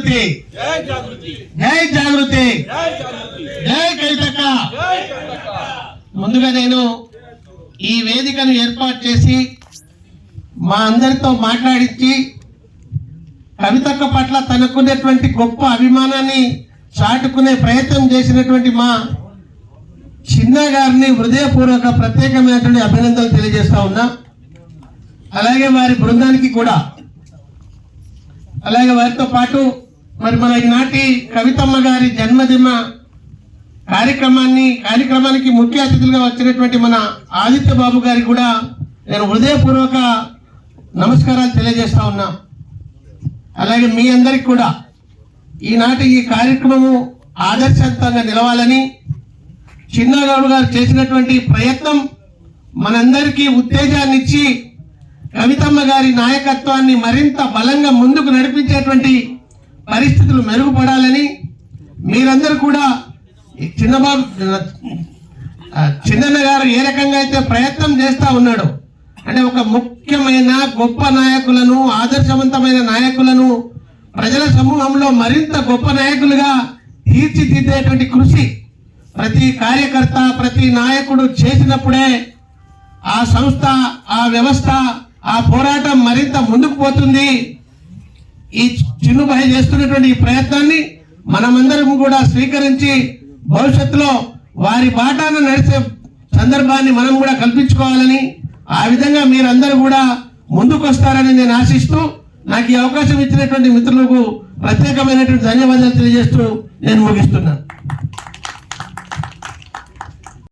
జాగృతి, జై జాగృతి, జై కవితక్క. ముందుగా నేను ఈ వేదికను ఏర్పాటు చేసి మా అందరితో మాట్లాడించి కవితక్క పట్ల తనకున్నటువంటి గొప్ప అభిమానాన్ని చాటుకునే ప్రయత్నం చేసినటువంటి మా చిన్న గారిని హృదయపూర్వక ప్రత్యేకమైనటువంటి అభినందనలు తెలియజేస్తా ఉన్నా. అలాగే వారి బృందానికి కూడా, అలాగే వారితో పాటు మరి మన ఈనాటి కవితమ్మ గారి జన్మదిన కార్యక్రమానికి ముఖ్య అతిథులుగా వచ్చినటువంటి మన ఆదిత్య బాబు గారికి కూడా నేను హృదయపూర్వక నమస్కారాలు తెలియజేస్తా ఉన్నా. అలాగే మీ అందరికి కూడా ఈనాటి ఈ కార్యక్రమము ఆదర్శవంతంగా నిలవాలని, చిన్నగౌడ్ గారు చేసినటువంటి ప్రయత్నం మనందరికీ ఉత్తేజాన్ని ఇచ్చి కవితమ్మ గారి నాయకత్వాన్ని మరింత బలంగా ముందుకు నడిపించేటువంటి పరిస్థితులు మెరుగుపడాలని మీరందరూ కూడా చిన్నన్న గారు ఏ రకంగా అయితే ప్రయత్నం చేస్తా ఉన్నాడో, అంటే ఒక ముఖ్యమైన గొప్ప నాయకులను, ఆదర్శవంతమైన నాయకులను ప్రజల సమూహంలో మరింత గొప్ప నాయకులుగా తీర్చిదిద్దేటువంటి కృషి ప్రతి కార్యకర్త, ప్రతి నాయకుడు చేసినప్పుడే ఆ సంస్థ, ఆ వ్యవస్థ, ఆ పోరాటం మరింత ముందుకు పోతుంది. ఈ చిన్నుబాయి చేస్తున్నటువంటి ఈ ప్రయత్నాన్ని మనమందరం కూడా స్వీకరించి భవిష్యత్తులో వారి బాటాన నడిచే సందర్భాన్ని మనం కూడా కల్పించుకోవాలని, ఆ విధంగా మీరందరూ కూడా ముందుకు వస్తారని నేను ఆశిస్తూ, నాకు ఈ అవకాశం ఇచ్చినటువంటి మిత్రులకు ప్రత్యేకమైనటువంటి ధన్యవాదాలు తెలియజేస్తూ నేను ముగిస్తున్నాను.